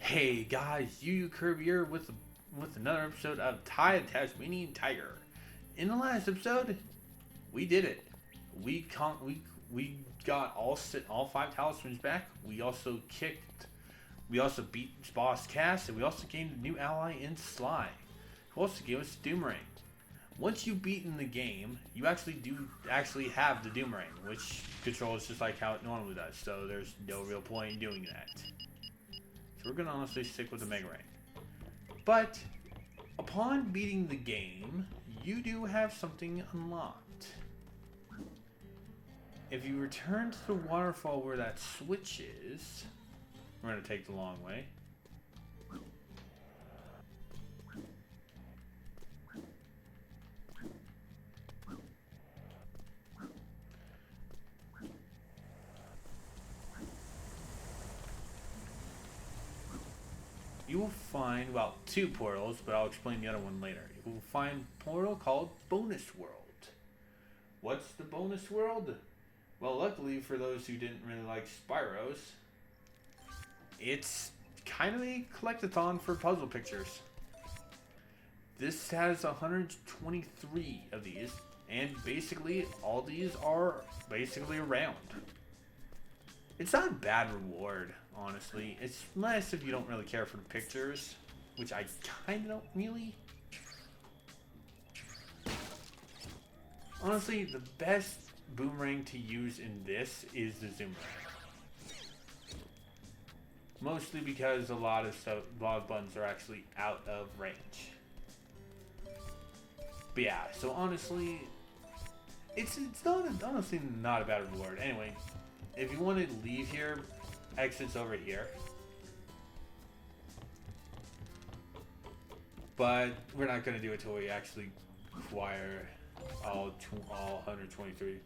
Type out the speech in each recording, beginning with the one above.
Hey guys, Yuyukirby here with another episode of Tasmanian Tiger. In the last episode, we did it. We got all five talismans back. We also beat Boss Cass, and we also gained a new ally in Sly, who also gave us Doomerang. Once you've beaten the game, you actually have the Doomerang, which controls just like how it normally does. So there's no real point in doing that. So we're gonna honestly stick with the Mega Ring. But upon beating the game, you do have something unlocked. If you return to the waterfall where that switch is, we're gonna take the long way. You will find, well, two portals, but I'll explain the other one later. You will find a portal called Bonus World. What's the Bonus World? Well, luckily for those who didn't really like Spyros, it's kind of a collectathon for puzzle pictures. This has 123 of these, and basically all these are basically around. It's not a bad reward, honestly. It's less if you don't really care for the pictures, which I kind of don't really. Honestly, the best boomerang to use in this is the zoom ring. Mostly because a lot of buttons are actually out of range. But yeah, so honestly, it's honestly not a bad reward. Anyway, if you want to leave here, exit's over here. But we're not going to do it until we actually acquire all 123.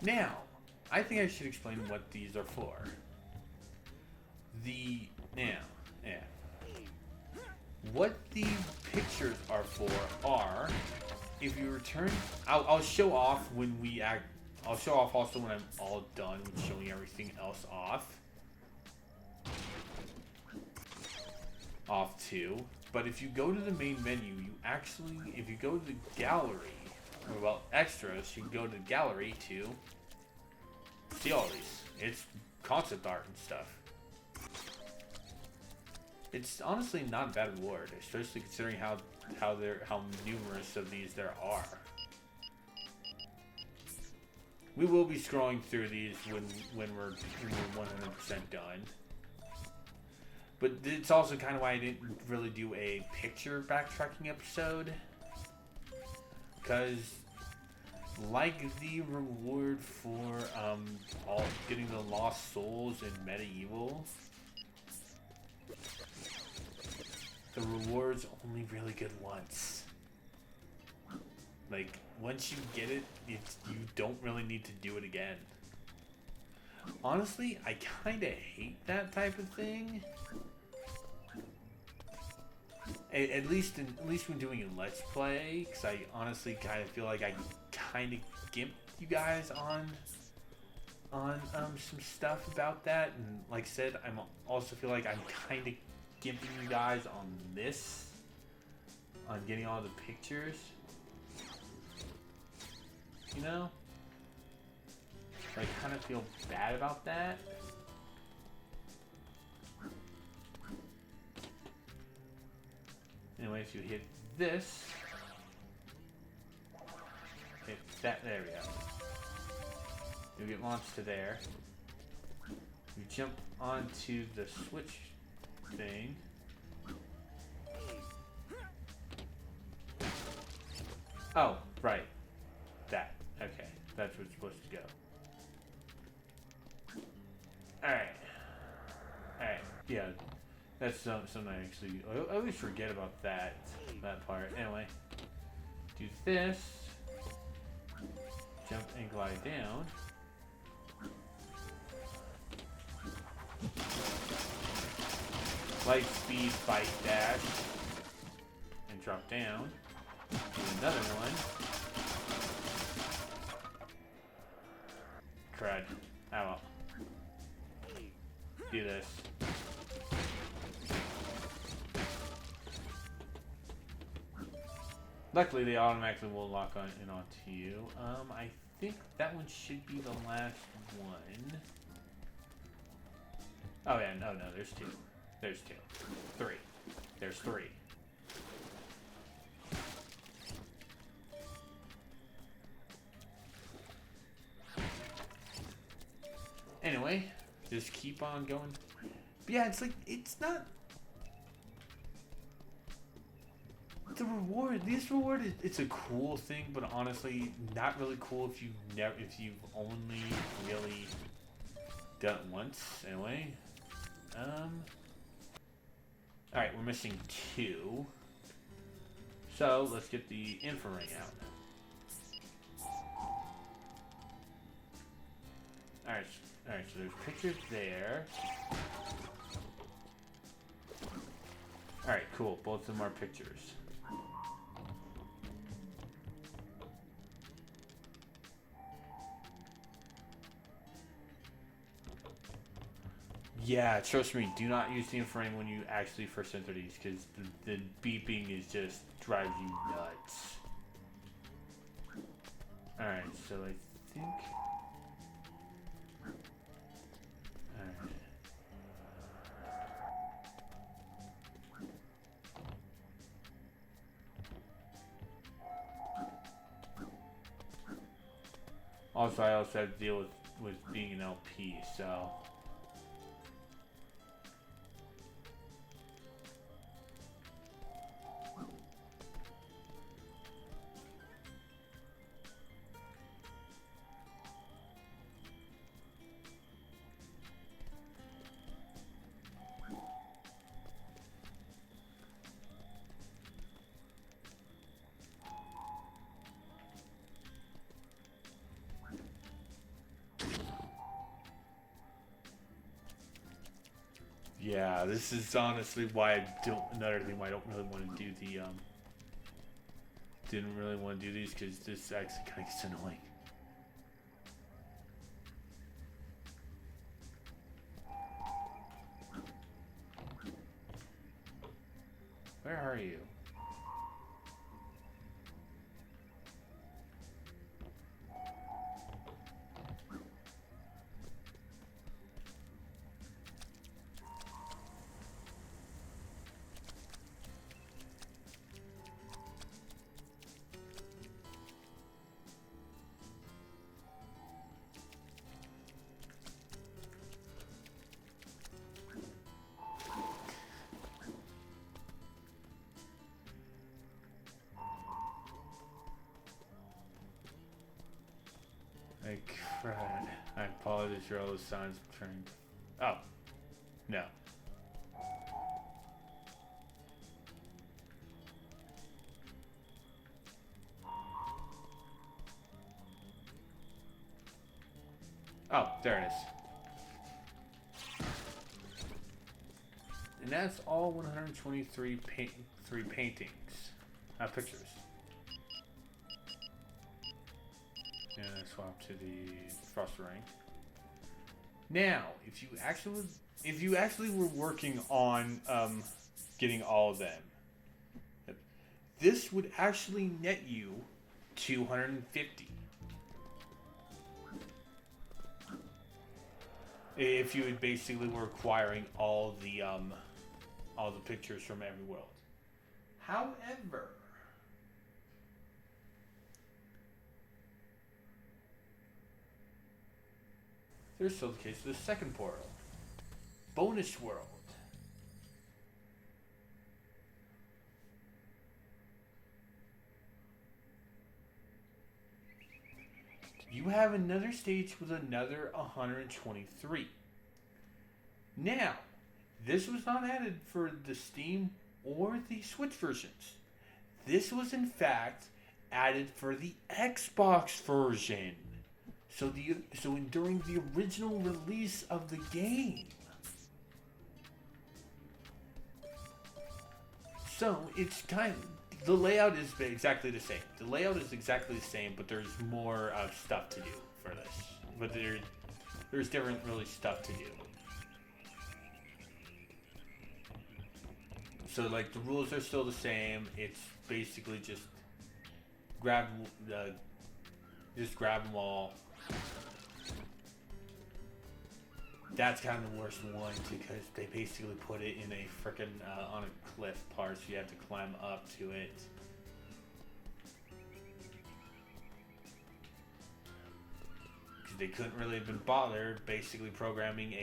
Now, I think I should explain what these are for. What the pictures are for are, if you return, I'll show off when we act. I'll show off also when I'm all done with showing everything else off. Off too. But if you go to the main menu, if you go to the gallery, or well, extras, you can go to the gallery to see all these. It's concept art and stuff. It's honestly not a bad reward, especially considering how numerous of these there are. We will be scrolling through these when we're 100% done. But it's also kind of why I didn't really do a picture backtracking episode. Because, like the reward for getting the lost souls in Medieval, the reward's only really good once. Like, once you get it, you don't really need to do it again. Honestly, I kind of hate that type of thing. At least when doing a Let's Play, because I honestly kind of feel like I kind of gimped you guys on some stuff about that, and like I said, I also feel like I'm kind of gimping you guys on this, on getting all the pictures. You know? So I kind of feel bad about that. Anyway, if you hit this, hit that, there we go. You'll get launched to there. You jump onto the switch thing. Oh, right. That. Okay. That's where it's supposed to go. Alright. Alright. Yeah. That's something I actually... I always forget about that part. Anyway. Do this. Jump and glide down. Light speed, fight, dash. And drop down. Do another one. Crud. Oh well. do this. Luckily, they automatically will lock on in onto you. I think that one should be the last one. Oh yeah, no, there's two. There's two. Three. There's three. Anyway, just keep on going. But yeah, it's like, it's not... The reward, this reward, it's a cool thing, but honestly, not really cool if you've only really done it once. Anyway, all right, we're missing two, so let's get the info ring out. All right, so there's pictures there. All right, cool. Both of them are pictures. Yeah, trust me, do not use the infraring when you actually first enter these, because the beeping is just drives you nuts. Alright, so I think... Alright. Also, I also have to deal with being an LP, so... Yeah, this is honestly why I don't. Another thing why I don't really want to do the didn't really want to do these, because this actually kind of gets annoying. Where are you? Crud. I apologize for all those signs turning. Oh. No. Oh, there it is. And that's all 123 paintings. Pictures. And swap to the frost ring. Now, if you actually were working on getting all of them, this would actually net you 250. If you would basically were acquiring all the pictures from every world. However, there's still the case of the second portal. Bonus world. You have another stage with another 123. Now, this was not added for the Steam or the Switch versions. This was in fact added for the Xbox version. So during the original release of the game. So it's kind of, the layout is exactly the same. The layout is exactly the same, but there's more stuff to do for this. But there's different really stuff to do. So like the rules are still the same. It's basically grab grab them all. That's kind of the worst one because they basically put it in a frickin' on a cliff part, so you have to climb up to it. Because they couldn't really have been bothered basically programming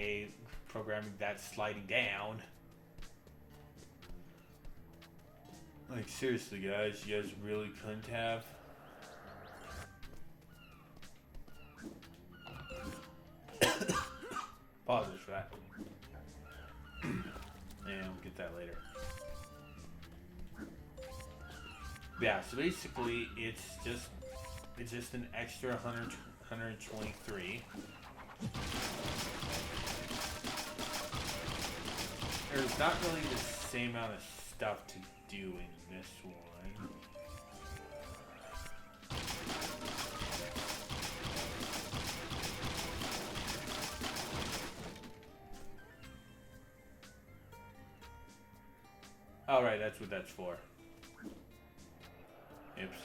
that sliding down. Like seriously, guys, you guys really couldn't have. Apologies for that. And we'll get that later. Yeah, so basically it's just an extra 123. There's not really the same amount of stuff to do in this one. Oh, right, that's what that's for. Oops.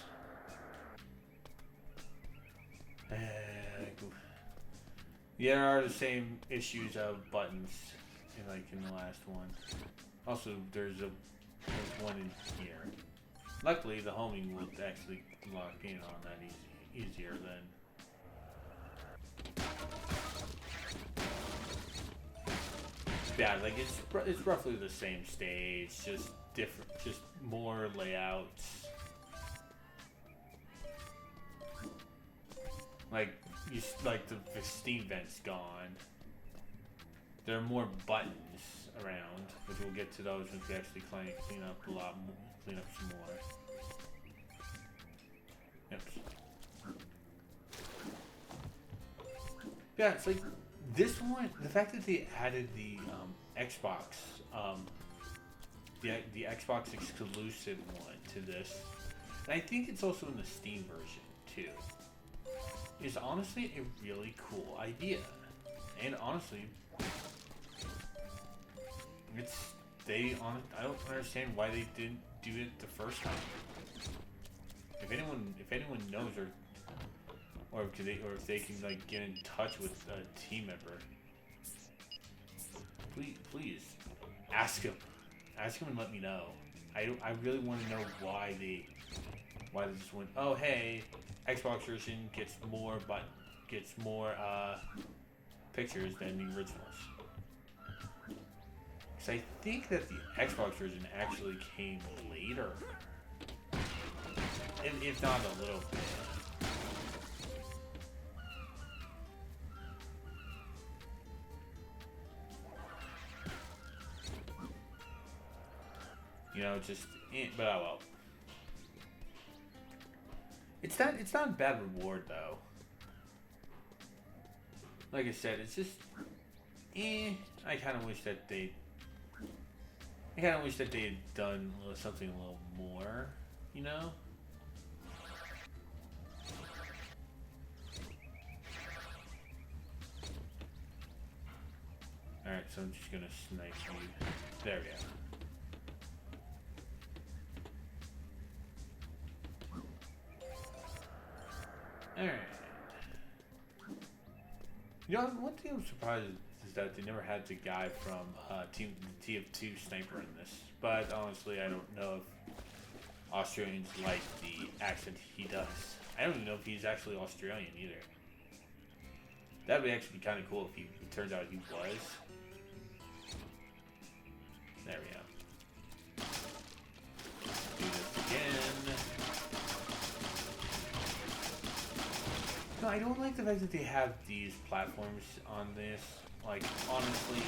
Yeah, there are the same issues of buttons in the last one. Also, there's one in here. Luckily, the homing will actually lock in on that easier than. Yeah, like it's roughly the same stage, just different, just more layouts. Like the steam vent's gone. There are more buttons around, which we'll get to those once we actually clean up a lot more, clean up some more. Yep. Yeah, it's like this one. The fact that they added the Xbox, the Xbox exclusive one to this, and I think it's also in the Steam version too, is honestly a really cool idea. And honestly, I don't understand why they didn't do it the first time. If anyone knows or if they can like get in touch with a team member, please ask him and let me know. I really want to know why they just went, oh hey, Xbox version gets more pictures than the originals. So I think that the Xbox version actually came later, if not a little bit. You know, but oh well. It's not a bad reward though. Like I said, it's just, I kind of wish that they had done something a little more, you know? Alright, so I'm just gonna snipe you. There we go. Alright. You know, one thing I'm surprised is that they never had the guy from the TF2 sniper in this. But honestly, I don't know if Australians like the accent he does. I don't even know if he's actually Australian either. That would actually be kind of cool if it turns out he was. There we go. Do this again. No, I don't like the fact that they have these platforms on this. Like, honestly,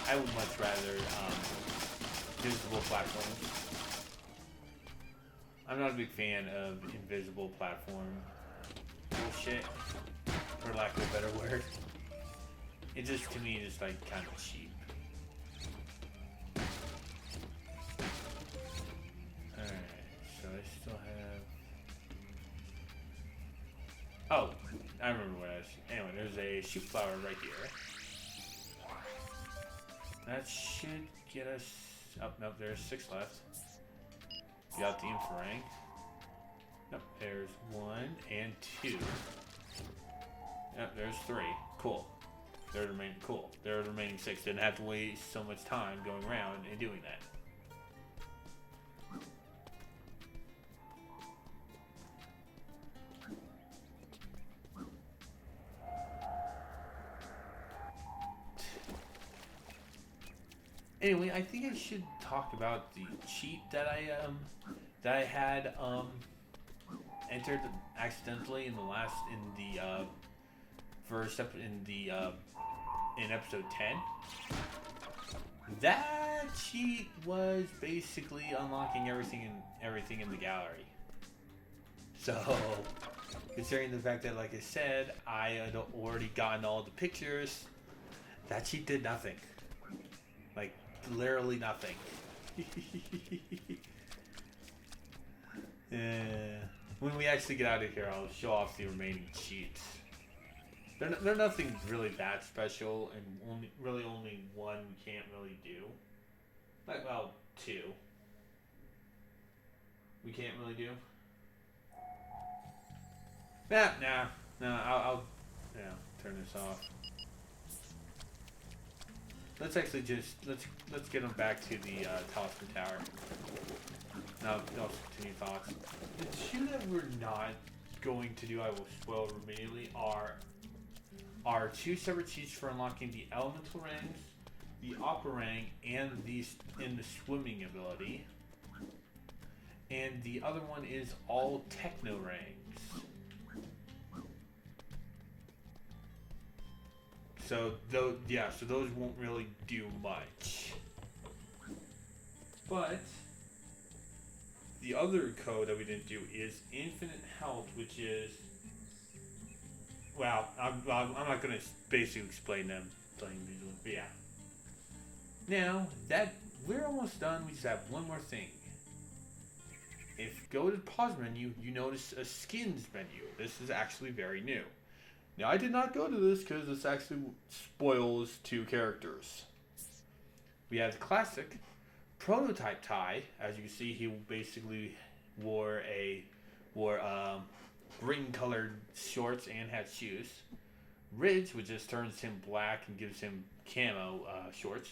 I would much rather visible platforms. I'm not a big fan of invisible platform bullshit, for lack of a better word. It just, to me, is like kind of cheap. Alright, so I still have... Oh, I remember what I was... Anyway, there's a shoot flower right here. That should get us Oh, nope, there's 6 left. Got the info ring. Nope, there's 1 and 2. Yep, there's 3. Cool. There are the remaining 6. Didn't have to waste so much time going around and doing that. Anyway, I think I should talk about the cheat that I had entered accidentally in the in episode 10. That cheat was basically unlocking everything in the gallery. So, considering the fact that, like I said, I had already gotten all the pictures, that cheat did nothing. Like, literally nothing. When we actually get out of here, I'll show off the remaining cheats. They're nothing really that special, and only one we can't really do. Like, well, 2. We can't really do. Nah. I'll turn this off. Let's actually let's get them back to the Tasmanian Tower. Now, I'll continue thoughts. The 2 that we're not going to do, I will spoil immediately, are 2 separate cheats for unlocking the elemental rings, the aqua ring, and the swimming ability. And the other one is all techno rings. So those won't really do much. But the other code that we didn't do is infinite health, which is, well, I'm not gonna basically explain them playing these ones, but yeah. Now that we're almost done, we just have one more thing. If you go to the pause menu, you notice a skins menu. This is actually very new. Now, I did not go to this because this actually spoils 2 characters. We have the classic prototype Ty. As you can see, he basically wore green-colored shorts and had shoes. Ridge, which just turns him black and gives him camo shorts.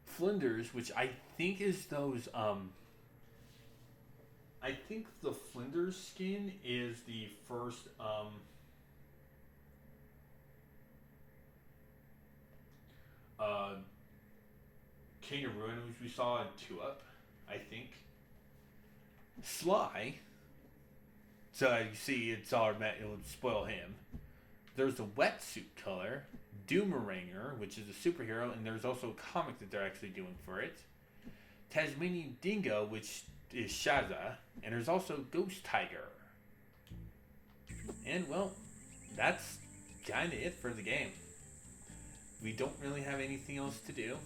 Flinders, which I think is those I think the Flinders skin is the first King of Ruin, which we saw in 2-Up, I think. Sly. So as you see, it would spoil him. There's a wetsuit color, Doomeranger, which is a superhero, and there's also a comic that they're actually doing for it. Tasmanian Dingo, which is Shaza, and there's also Ghost Tiger. And well, that's kind of it for the game. We don't really have anything else to do.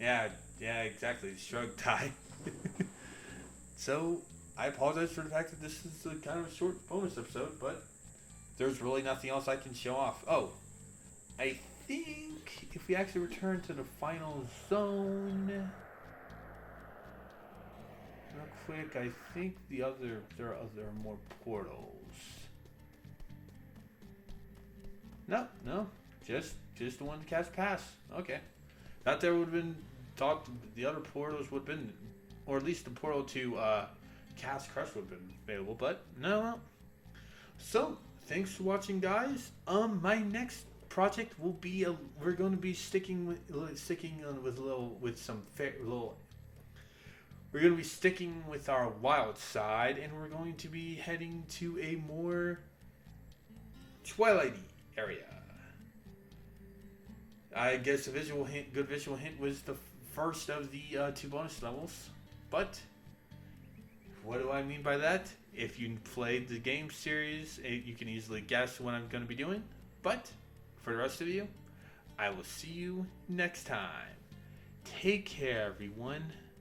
Yeah, exactly. Shrug Ty. So, I apologize for the fact that this is a kind of a short bonus episode, but there's really nothing else I can show off. Oh, I think if we actually return to the final zone real quick, I think there are more portals. No, just the one to cast pass. Okay, thought there would have been the other portals would have been, or at least the portal to cast crush would have been available, but no. So thanks for watching, guys. My next project will be we're going to be sticking with we're going to be sticking with our wild side, and we're going to be heading to a more Twilighty area. I guess a good visual hint was the first of the 2 bonus levels, but what do I mean by that? If you played the game series, you can easily guess what I'm going to be doing, but for the rest of you, I will see you next time. Take care, everyone.